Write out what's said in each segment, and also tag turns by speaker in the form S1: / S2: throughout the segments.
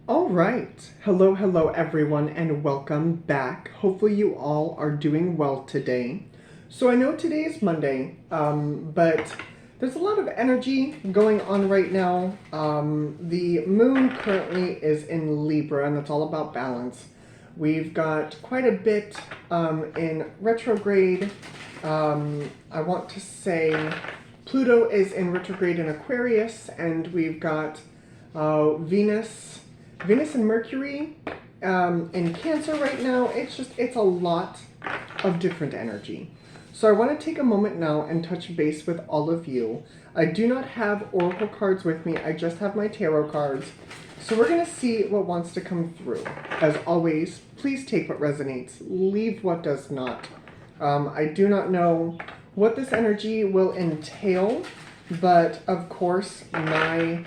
S1: All right. Hello, everyone, and welcome back. Hopefully, you all are doing well today. So, I know today is Monday, but there's a lot of energy going on right now. The moon currently is in Libra, and it's all about balance. We've got quite a bit in retrograde. I want to say Pluto is in retrograde in Aquarius, and we've got Venus and Mercury in Cancer right now. It's a lot of different energy. So I want to take a moment now and touch base with all of you. I do not have oracle cards with me. I just have my tarot cards. So we're going to see what wants to come through. As always, please take what resonates, leave what does not. I do not know what this energy will entail, but of course, my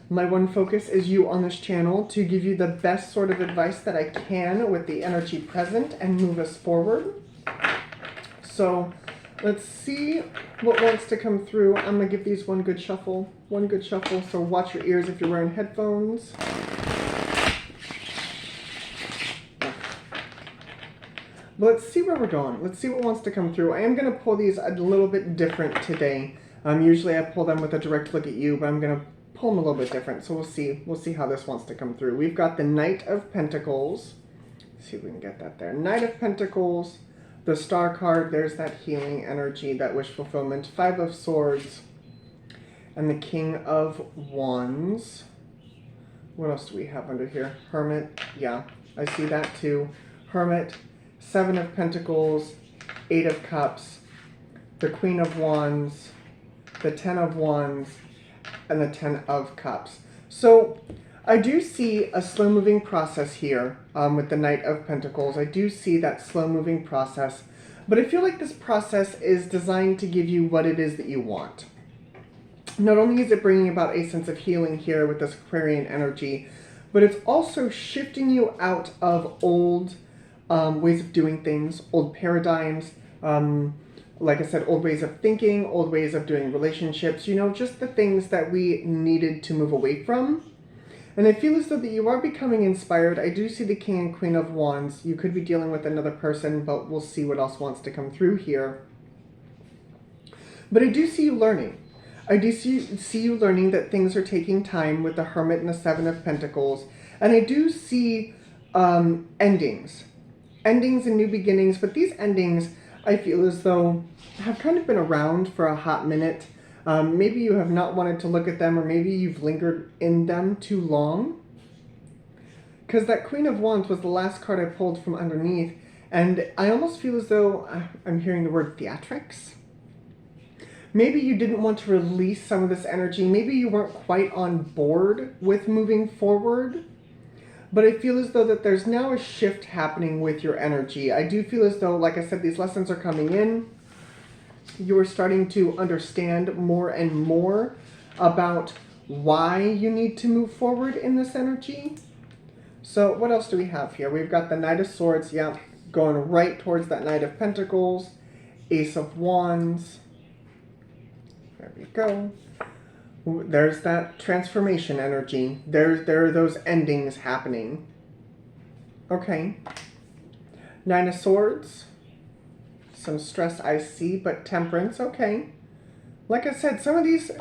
S1: one focus is you on this channel to give you the best sort of advice that I can with the energy present and move us forward. So let's see what wants to come through. I'm going to give these one good shuffle. So watch your ears if you're wearing headphones. But let's see where we're going. Let's see what wants to come through. I am going to pull these a little bit different today. Usually I pull them with a direct look at you, but I'm going to pull them a little bit different. So we'll see how this wants to come through. We've got the Knight of Pentacles. Let's see if we can get that there. Knight of Pentacles, the Star card. There's that healing energy, that wish fulfillment. Five of Swords, and the King of Wands. What else do we have under here? Hermit. Yeah, I see that too. Hermit. Seven of Pentacles, Eight of Cups, the Queen of Wands, the Ten of Wands, and the Ten of Cups. So I do see a slow-moving process here with the Knight of Pentacles. I do see that slow-moving process, but I feel like this process is designed to give you what it is that you want. Not only is it bringing about a sense of healing here with this Aquarian energy, but it's also shifting you out of old ways of doing things, old paradigms, like I said, old ways of thinking, old ways of doing relationships, just the things that we needed to move away from. And I feel as though that you are becoming inspired. I do see the King and Queen of Wands. You could be dealing with another person, but we'll see what else wants to come through here. But I do see you learning. I do see you learning that things are taking time with the Hermit and the Seven of Pentacles. And I do see endings and new beginnings, but these endings, I feel as though, have kind of been around for a hot minute. Maybe you have not wanted to look at them, or maybe you've lingered in them too long. Because that Queen of Wands was the last card I pulled from underneath, and I almost feel as though I'm hearing the word theatrics. Maybe you didn't want to release some of this energy. Maybe you weren't quite on board with moving forward. But I feel as though that there's now a shift happening with your energy. I do feel as though, like I said, these lessons are coming in. You are starting to understand more and more about why you need to move forward in this energy. So what else do we have here? We've got the Knight of Swords, yeah, going right towards that Knight of Pentacles. Ace of Wands. There we go. There's that transformation energy. There are those endings happening. Okay. Nine of Swords. Some stress I see, but temperance. Okay. Like I said, some of these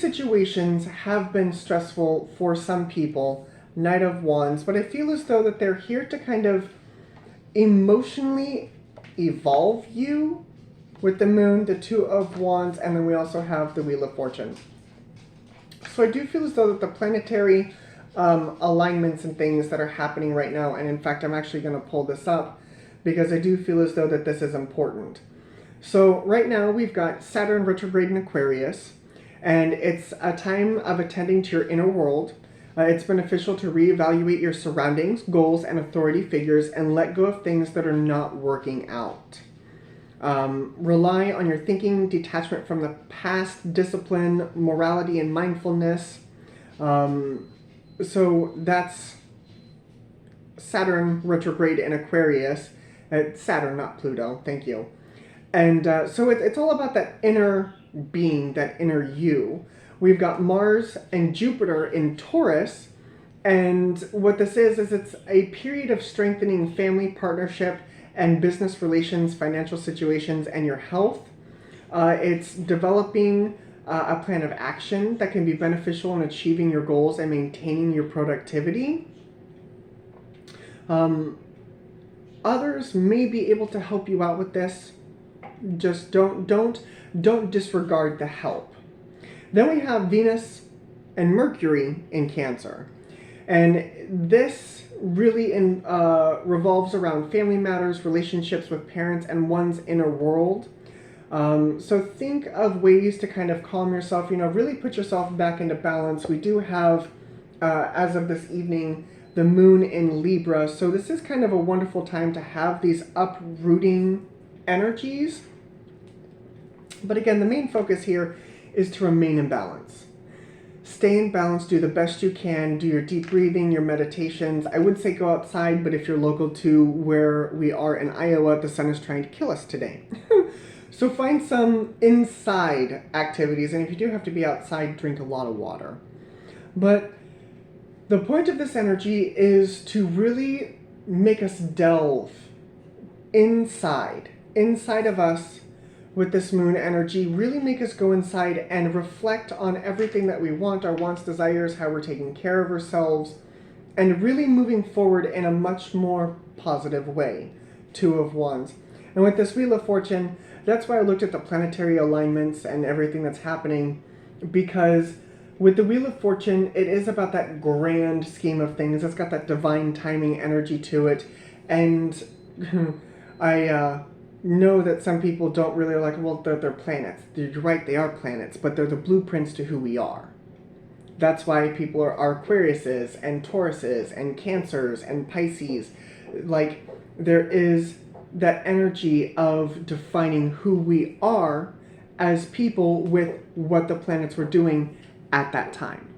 S1: situations have been stressful for some people. Knight of Wands. But I feel as though that they're here to kind of emotionally evolve you with the Moon, the Two of Wands, and then we also have the Wheel of Fortune. So I do feel as though that the planetary alignments and things that are happening right now, and in fact, I'm actually going to pull this up because I do feel as though that this is important. So right now we've got Saturn retrograde in Aquarius, and it's a time of attending to your inner world. It's beneficial to reevaluate your surroundings, goals, and authority figures and let go of things that are not working out. Rely on your thinking, detachment from the past, discipline, morality, and mindfulness. So that's Saturn retrograde in Aquarius. Saturn, not Pluto. Thank you. And so it's all about that inner being, that inner you. We've got Mars and Jupiter in Taurus, And what this is it's a period of strengthening family partnership and business relations, financial situations, and your health. It's developing a plan of action that can be beneficial in achieving your goals and maintaining your productivity. Others may be able to help you out with this. Just don't disregard the help. Then we have Venus and Mercury in Cancer. And this really revolves around family matters, relationships with parents, and one's inner world. So think of ways to kind of calm yourself, really put yourself back into balance. We do have, as of this evening, the moon in Libra. So this is kind of a wonderful time to have these uprooting energies. But again, the main focus here is to remain in balance. Stay in balance, do the best you can, do your deep breathing, your meditations. I would say go outside, but if you're local to where we are in Iowa, the sun is trying to kill us today. So find some inside activities, and if you do have to be outside, drink a lot of water. But the point of this energy is to really make us delve inside of us with this moon energy, really make us go inside and reflect on everything that we want, our wants, desires, how we're taking care of ourselves, and really moving forward in a much more positive way. Two of Wands. And with this Wheel of Fortune, that's why I looked at the planetary alignments and everything that's happening, because with the Wheel of Fortune, it is about that grand scheme of things. It's got that divine timing energy to it. And I know that some people don't really like, well, they're planets. You're right, they are planets, but they're the blueprints to who we are. That's why people are Aquariuses and Tauruses and Cancers and Pisces. Like, there is that energy of defining who we are as people with what the planets were doing at that time.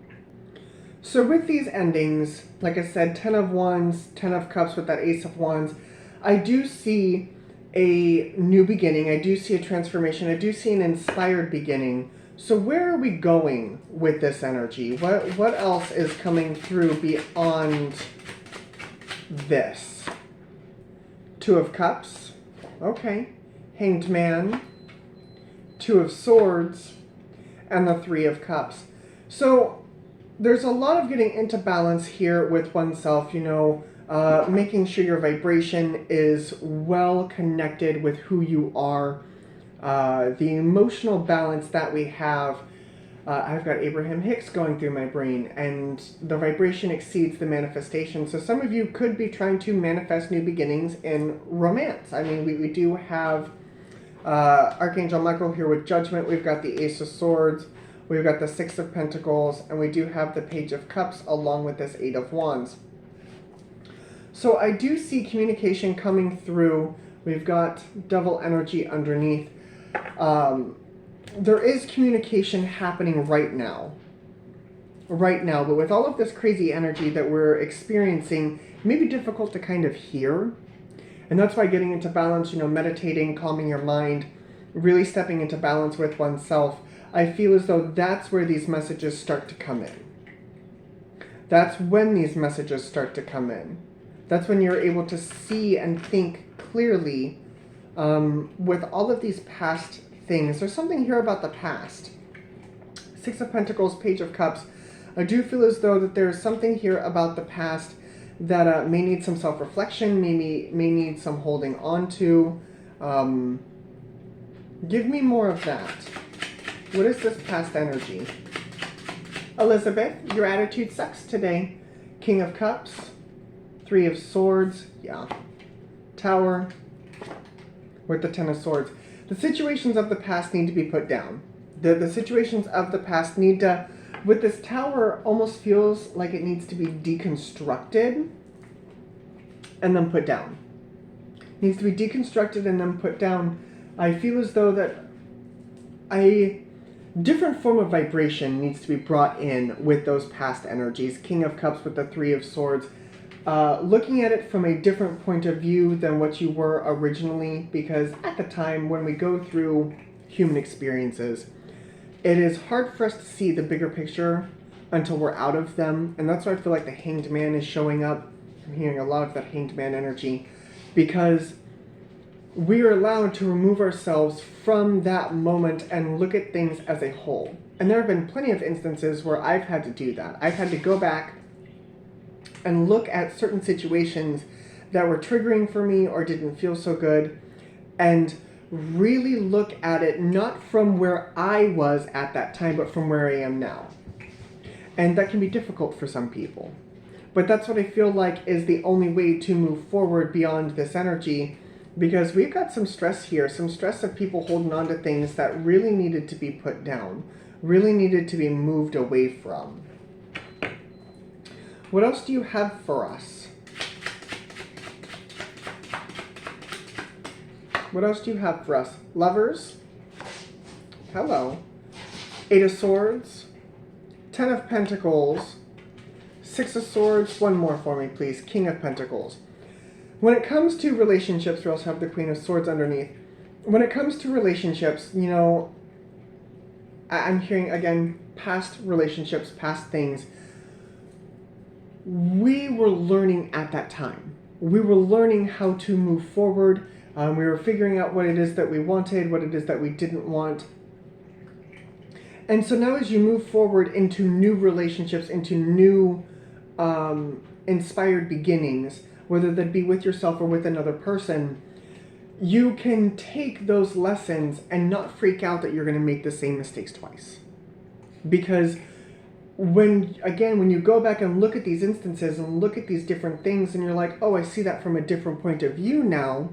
S1: So with these endings, like I said, 10 of Wands, 10 of Cups with that Ace of Wands, I do see a new beginning. I do see a transformation. I do see an inspired beginning. So where are we going with this energy? What else is coming through beyond this? Two of Cups. Okay. Hanged Man. Two of Swords. And the Three of Cups. So there's a lot of getting into balance here with oneself, making sure your vibration is well connected with who you are. The emotional balance that we have, I've got Abraham Hicks going through my brain, and the vibration exceeds the manifestation. So some of you could be trying to manifest new beginnings in romance. I mean, we do have Archangel Michael here with Judgment. We've got the Ace of Swords. We've got the Six of Pentacles, and we do have the Page of Cups along with this Eight of Wands. So I do see communication coming through. We've got Devil energy underneath. There is communication happening right now. But with all of this crazy energy that we're experiencing, it may be difficult to kind of hear. And that's why getting into balance, meditating, calming your mind, really stepping into balance with oneself, I feel as though that's where these messages start to come in. That's when these messages start to come in. That's when you're able to see and think clearly with all of these past things. There's something here about the past. Six of Pentacles, Page of Cups. I do feel as though that there's something here about the past that may need some self-reflection, may need some holding on to. Give me more of that. What is this past energy? Elizabeth, your attitude sucks today. King of Cups, Three of Swords, yeah. Tower, with the Ten of Swords. The situations of the past need to be put down. The situations of the past need to, with this Tower, almost feels like it needs to be deconstructed and then put down. It needs to be deconstructed and then put down. I feel as though that a different form of vibration needs to be brought in with those past energies. King of Cups with the Three of Swords. Looking at it from a different point of view than what you were originally, because at the time when we go through human experiences, it is hard for us to see the bigger picture until we're out of them. And that's why I feel like the Hanged Man is showing up. I'm hearing a lot of that Hanged Man energy, because we are allowed to remove ourselves from that moment and look at things as a whole. And there have been plenty of instances where I've had to do that. I've had to go back and look at certain situations that were triggering for me or didn't feel so good, and really look at it not from where I was at that time, but from where I am now. And that can be difficult for some people. But that's what I feel like is the only way to move forward beyond this energy, because we've got some stress here, some stress of people holding on to things that really needed to be put down, really needed to be moved away from. What else do you have for us? What else do you have for us? Lovers? Hello. 8 of Swords. 10 of Pentacles. 6 of Swords. One more for me, please. King of Pentacles. When it comes to relationships, we also have the Queen of Swords underneath. When it comes to relationships, you know, I'm hearing, again, past relationships, past things. We were learning at that time. We were learning how to move forward. We were figuring out what it is that we wanted, what it is that we didn't want. And so now as you move forward into new relationships, into new inspired beginnings, whether that be with yourself or with another person, you can take those lessons and not freak out that you're going to make the same mistakes twice. Because when you go back and look at these instances and look at these different things and you're like, oh, I see that from a different point of view now,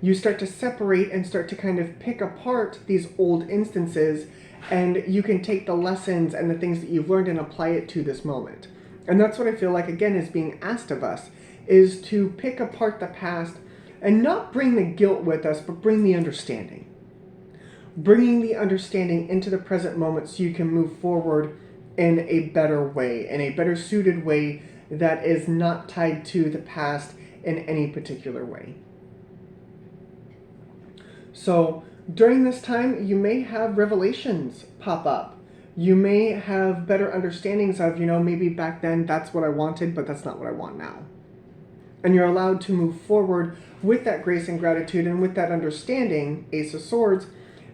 S1: you start to separate and start to kind of pick apart these old instances, and you can take the lessons and the things that you've learned and apply it to this moment. And that's what I feel like, again, is being asked of us, is to pick apart the past and not bring the guilt with us, but bring the understanding. Bringing the understanding into the present moment so you can move forward in a better way, in a better suited way that is not tied to the past in any particular way. So during this time, you may have revelations pop up. You may have better understandings of, you know, maybe back then that's what I wanted, but that's not what I want now. And you're allowed to move forward with that grace and gratitude and with that understanding, Ace of Swords,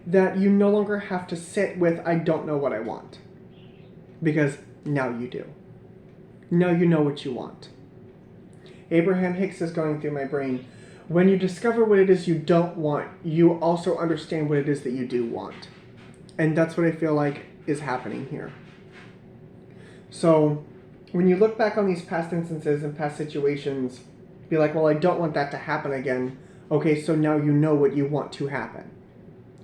S1: that you no longer have to sit with, I don't know what I want. Because now you do. Now you know what you want. Abraham Hicks is going through my brain. When you discover what it is you don't want, you also understand what it is that you do want. And that's what I feel like is happening here. So when you look back on these past instances and past situations, be like, well, I don't want that to happen again. Okay, so now you know what you want to happen.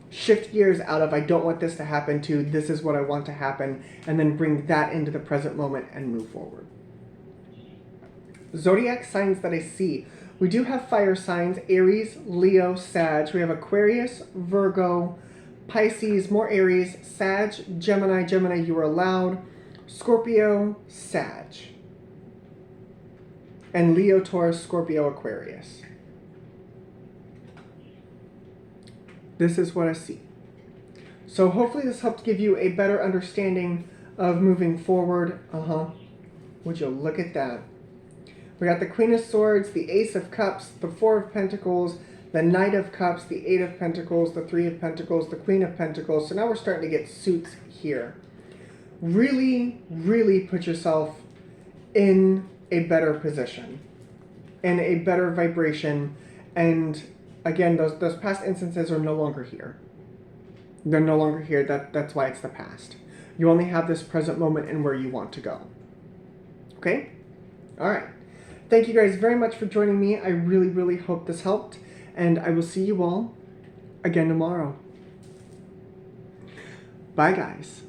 S1: Shift gears out of, I don't want this to happen, to this is what I want to happen, and then bring that into the present moment and move forward. Zodiac signs that I see. We do have fire signs: Aries, Leo, Sag. We have Aquarius, Virgo, Pisces, more Aries, Sag, Gemini, you are allowed, Scorpio, Sag. And Leo, Taurus, Scorpio, Aquarius. This is what I see. So hopefully this helped give you a better understanding of moving forward. Would you look at that? We got the Queen of Swords, the Ace of Cups, the Four of Pentacles, the Knight of Cups, the Eight of Pentacles, the Three of Pentacles, the Queen of Pentacles. So now we're starting to get suits here. Really, really put yourself in a better position, in a better vibration. And again, those past instances are no longer here. They're no longer here. That's why it's the past. You only have this present moment and where you want to go. Okay? All right. Thank you guys very much for joining me. I really, really hope this helped. And I will see you all again tomorrow. Bye, guys.